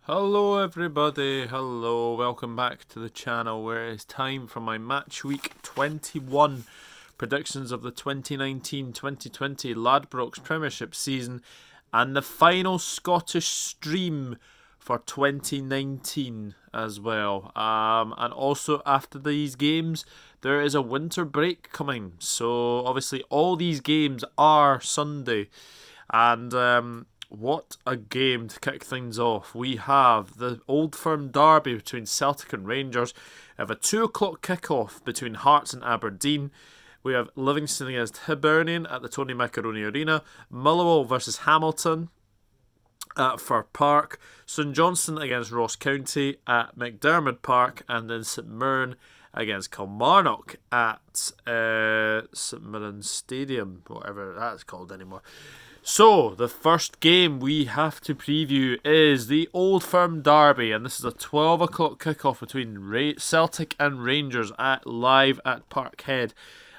Hello everybody, hello, welcome back to the channel where it's time for my Match Week 21 predictions of the 2019-2020 Ladbrokes Premiership season and the final Scottish stream for 2019 as well. And also after these games there is a winter break coming, so obviously all these games are Sunday and what a game to kick things off. We have the Old Firm derby between Celtic and Rangers. We have a 2 o'clock kickoff between Hearts and Aberdeen. We have Livingston against Hibernian at the Tony Macaroni Arena. Motherwell versus Hamilton at Fir Park. St Johnstone against Ross County at McDermott Park. And then St Mirren against Kilmarnock at St Mirren Stadium, whatever that's called anymore. So, the first game we have to preview is the Old Firm derby, and this is a 12 o'clock kickoff between Celtic and Rangers live at Parkhead,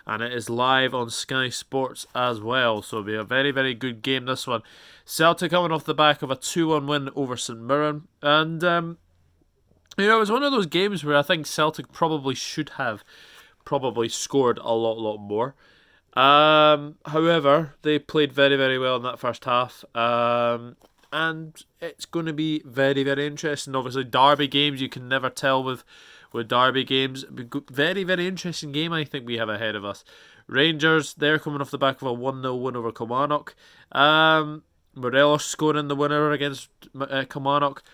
and it is live on Sky Sports as well, so it'll be a very, very good game, this one. Celtic coming off the back of a 2-1 win over St Mirren, and it was one of those games where I think Celtic probably should have scored a lot more. However, they played very, very well in that first half, and it's going to be very, very interesting. Obviously, derby games, you can never tell with derby games. Very, very interesting game I think we have ahead of us. Rangers, they're coming off the back of a 1-0 win over Kilmarnock. Morelos scoring the winner against Kilmarnock.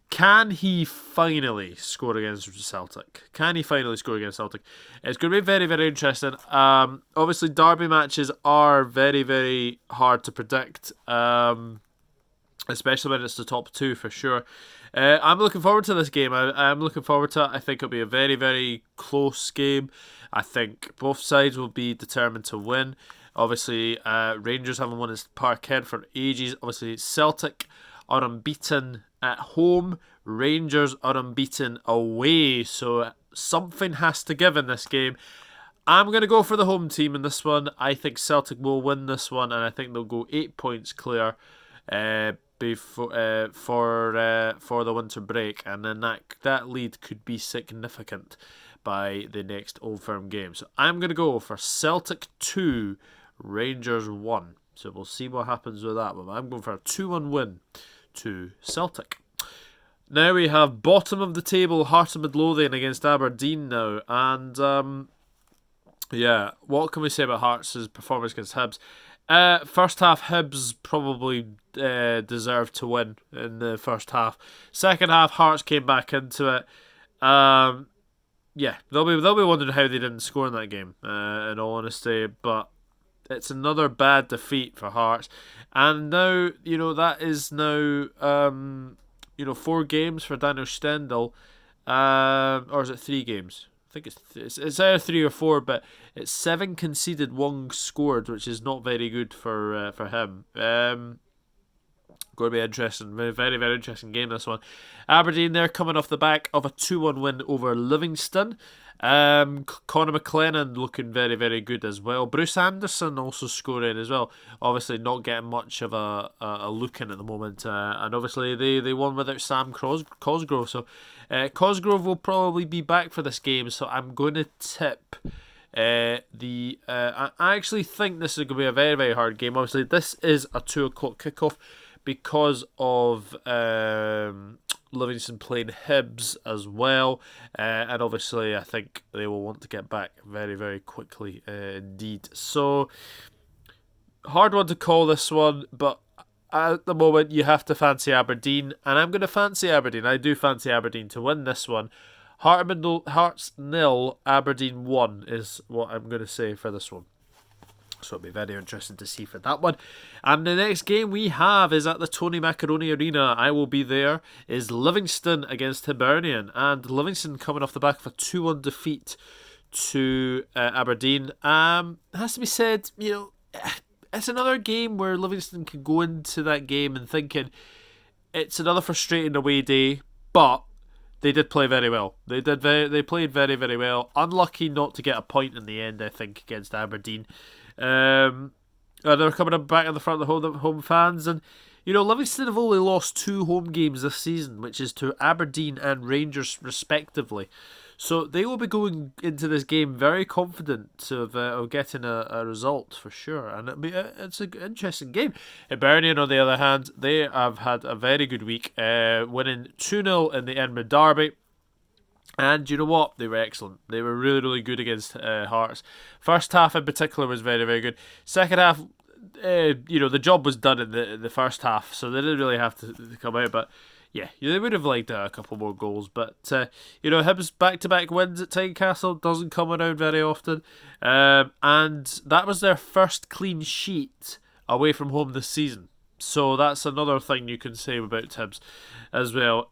Can he finally score against Celtic? It's going to be very, very interesting. Obviously, derby matches are very, very hard to predict, especially when it's the top two for sure. I'm looking forward to this game. I'm looking forward to it. I think it'll be a very, very close game. I think both sides will be determined to win. Obviously, Rangers haven't won at Parkhead for ages. Obviously, Celtic are unbeaten at home. Rangers are unbeaten away, so something has to give in this game. I'm going to go for the home team in this one. I think Celtic will win this one, and I think they'll go 8 points clear for the winter break, and then that lead could be significant by the next Old Firm game. So I'm going to go for Celtic 2, Rangers 1. So we'll see what happens with that one. I'm going for a 2-1 win to Celtic. Now we have bottom of the table Hearts of Midlothian against Aberdeen now, and what can we say about Hearts' performance against Hibs? First half, Hibs probably deserved to win in the first half. Second half, Hearts came back into it. They'll be wondering how they didn't score in that game, in all honesty, but it's another bad defeat for Hearts, and now that is now 4 games for Daniel Stendel, or is it 3 games? I think it's either 3 or 4, but it's 7 conceded, 1 scored, which is not very good for him. Going to be interesting, very, very, very interesting game this one. Aberdeen, they're coming off the back of a 2-1 win over Livingston. Conor McLennan looking very, very good as well. Bruce Anderson also scoring as well. Obviously not getting much of a look in at the moment. And obviously they won without Sam Cosgrove. So Cosgrove will probably be back for this game. So I'm going to tip I actually think this is going to be a very, very hard game. Obviously this is a 2 o'clock kickoff because of Livingston playing Hibs as well, and obviously I think they will want to get back very, very quickly indeed. So hard one to call this one, but at the moment you have to fancy Aberdeen, and I'm going to fancy Aberdeen. I do fancy Aberdeen to win this one. Hearts 0, Aberdeen 1 is what I'm going to say for this one. So it'll be very interesting to see for that one. And the next game we have is at the Tony Macaroni Arena. I will be there. Is Livingston against Hibernian. And Livingston coming off the back of a 2-1 defeat to Aberdeen. It has to be said, it's another game where Livingston can go into that game and thinking it's another frustrating away day, but they did play very well. They played very, very well. Unlucky not to get a point in the end, I think, against Aberdeen. They're coming back in the front of the home fans, and Livingston have only lost 2 home games this season, which is to Aberdeen and Rangers respectively. So they will be going into this game very confident of getting a result for sure, and it's an interesting game. Hibernian, on the other hand, they have had a very good week, winning 2-0 in the Edinburgh Derby. And you know what? They were excellent. They were really, really good against Hearts. First half in particular was very, very good. Second half, the job was done in the first half, so they didn't really have to come out. But yeah, they would have liked a couple more goals. But Hibs back-to-back wins at Tynecastle doesn't come around very often, and that was their first clean sheet away from home this season. So that's another thing you can say about Hibs as well.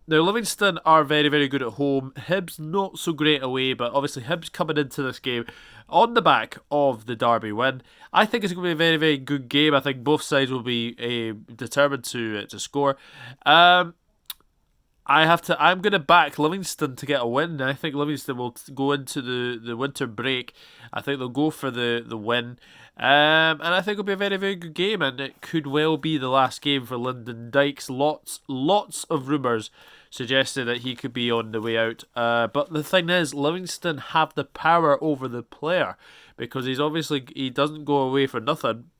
Now, Livingston are very, very good at home. Hibs not so great away, but obviously Hibs coming into this game on the back of the Derby win. I think it's going to be a very, very good game. I think both sides will be determined to score. I'm going to back Livingston to get a win. I think Livingston will go into the winter break. I think they'll go for the win. And I think it'll be a very, very good game, and it could well be the last game for Lyndon Dykes. Lots of rumours suggested that he could be on the way out. But the thing is, Livingston have the power over the player, because he doesn't go away for nothing.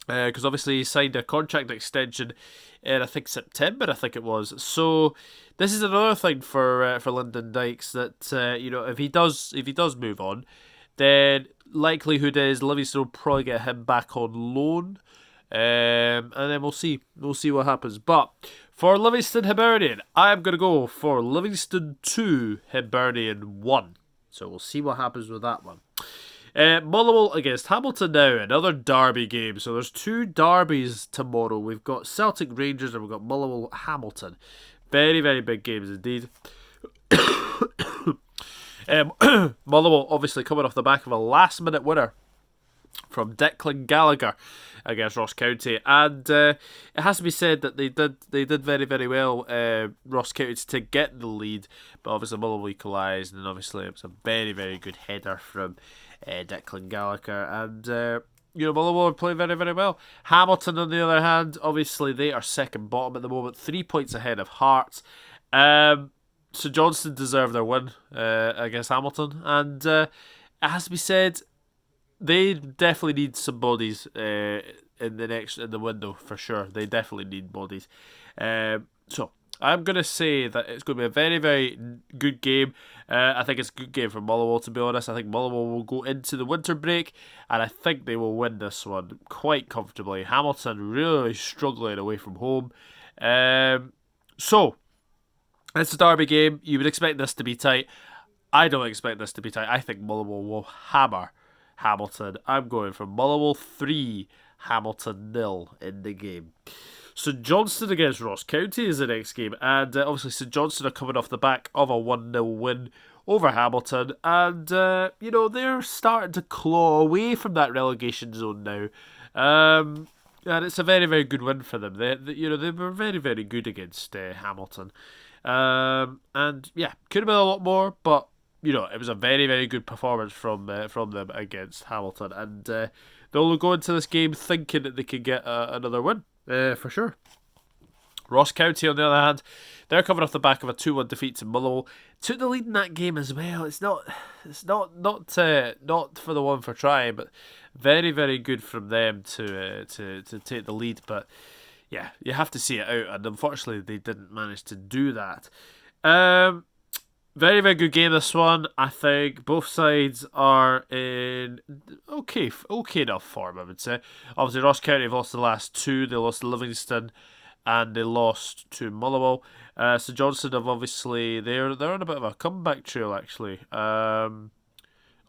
Because obviously he signed a contract extension in, I think, September, I think it was. So this is another thing for Lyndon Dykes, that if he does move on, then likelihood is Livingston will probably get him back on loan, and then we'll see what happens. But for Livingston Hibernian, I'm going to go for Livingston 2, Hibernian 1. So we'll see what happens with that one. Motherwell against Hamilton now, another derby game. So there's 2 derbies tomorrow. We've got Celtic Rangers and we've got Motherwell Hamilton. Very, very big games indeed. Motherwell obviously coming off the back of a last minute winner from Declan Gallagher against Ross County, and it has to be said that they did very, very well, Ross County, to get the lead, but obviously Motherwell equalised, and obviously it was a very, very good header from Declan Gallagher, and Motherwell are playing very, very well. Hamilton, on the other hand, obviously they are second bottom at the moment, 3 points ahead of Hearts. So Johnstone deserved their win against Hamilton, and it has to be said, they definitely need some bodies in the window for sure. They definitely need bodies. So I'm going to say that it's going to be a very, very good game. I think it's a good game for Motherwell, to be honest. I think Motherwell will go into the winter break, and I think they will win this one quite comfortably. Hamilton really struggling away from home. So it's a derby game. You would expect this to be tight. I don't expect this to be tight. I think Motherwell will hammer Hamilton. I'm going for Motherwell 3, Hamilton 0 in the game. St Johnstone against Ross County is the next game, and obviously St Johnstone are coming off the back of a 1-0 win over Hamilton, and they're starting to claw away from that relegation zone now. And it's a very, very good win for them. They were very, very good against Hamilton. And yeah, could have been a lot more, but it was a very, very good performance from them against Hamilton, and they'll go into this game thinking that they could get another win for sure. Ross County, on the other hand, they're coming off the back of a 2-1 defeat to Motherwell. Took the lead in that game as well. It's not for the one for trying, but very, very good from them to take the lead. But yeah, you have to see it out, and unfortunately they didn't manage to do that. Very, very good game, this one. I think both sides are in okay enough form, I would say. Obviously, Ross County have lost the last 2. They lost to Livingston and they lost to Motherwell. So Johnstone have obviously, they're on a bit of a comeback trail, actually.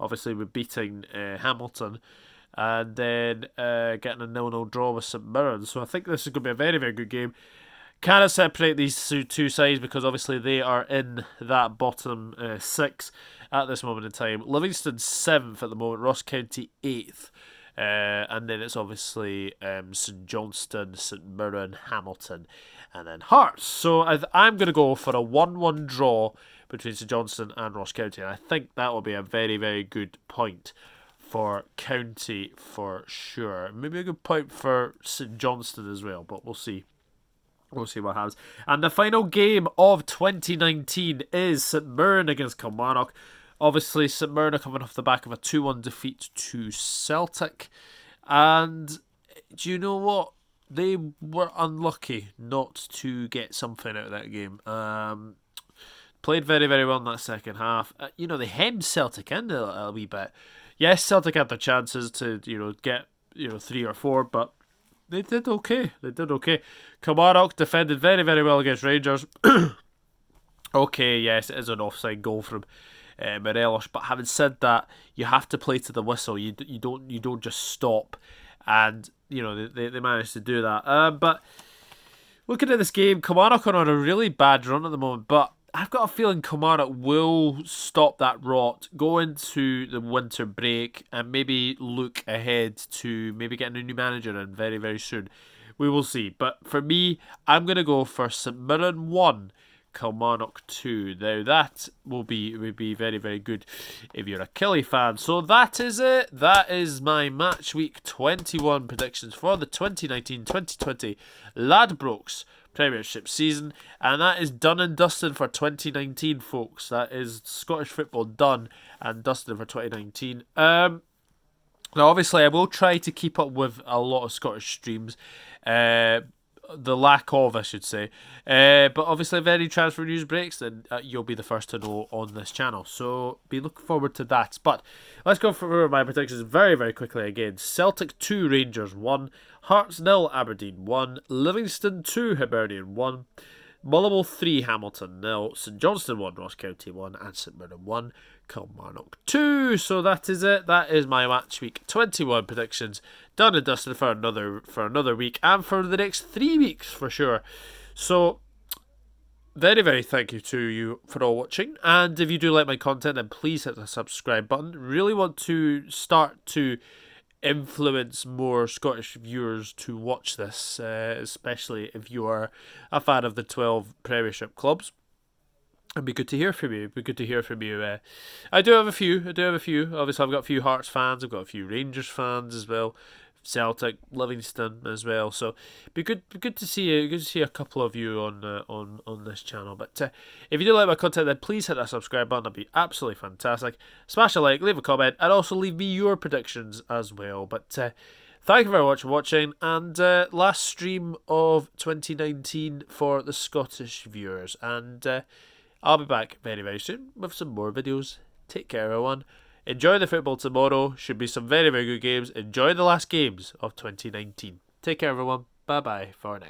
Obviously, we're beating Hamilton and then getting a 0-0 draw with St Mirren. So I think this is going to be a very, very good game. Cannot separate these two sides because obviously they are in that bottom 6 at this moment in time. Livingston 7th at the moment, Ross County 8th. And then it's obviously St Johnstone, St Mirren, Hamilton, and then Hearts. So I'm going to go for a 1-1 draw between St Johnstone and Ross County. And I think that will be a very, very good point for County for sure. Maybe a good point for St Johnstone as well, but we'll see. We'll see what happens. And the final game of 2019 is St Mirren against Kilmarnock. Obviously, St Mirren are coming off the back of a 2-1 defeat to Celtic. And do you know what? They were unlucky not to get something out of that game. Played very, very well in that second half. They hemmed Celtic in a wee bit. Yes, Celtic had their chances to, get, 3 or 4, but they did okay. Kilmarnock defended very, very well against Rangers. Okay, yes, it is an offside goal from Morelos, but having said that, you have to play to the whistle. You don't just stop, and they managed to do that. But looking at this game, Kilmarnock are on a really bad run at the moment, but I've got a feeling Kilmarnock will stop that rot, go into the winter break, and maybe look ahead to maybe getting a new manager in very, very soon. We will see. But for me, I'm going to go for St Mirren 1, Kilmarnock 2. Now that would be very, very good if you're a Killie fan. So that is it. That is my Match Week 21 predictions for the 2019-2020 Ladbrokes Premiership season, and that is done and dusted for 2019, folks. That is Scottish football done and dusted for 2019. Now, obviously, I will try to keep up with a lot of Scottish streams. The lack of, I should say. But obviously, if any transfer news breaks, then you'll be the first to know on this channel. So be looking forward to that. But let's go through my predictions very, very quickly again. Celtic 2, Rangers 1. Hearts 0, Aberdeen 1. Livingston 2, Hibernian 1. Motherwell 3, Hamilton 0. St Johnstone 1, Ross County 1. And St Mirren 1, Kilmarnock 2. So that is it. That is my Match Week 21 predictions. Done and dusted for another week and for the next 3 weeks for sure. So very, very thank you to you for all watching. And if you do like my content, then please hit the subscribe button. Really want to start to influence more Scottish viewers to watch this, especially if you are a fan of the 12 Premiership clubs. It'd be good to hear from you. I do have a few. Obviously, I've got a few Hearts fans. I've got a few Rangers fans as well. Celtic, Livingston as well. So, be good to see you. Good to see a couple of you on this channel. But if you do like my content, then please hit that subscribe button. That'd be absolutely fantastic. Smash a like, leave a comment, and also leave me your predictions as well. But thank you very much for watching, and last stream of 2019 for the Scottish viewers. And I'll be back very, very soon with some more videos. Take care, everyone. Enjoy the football tomorrow. Should be some very, very good games. Enjoy the last games of 2019. Take care, everyone. Bye-bye for now.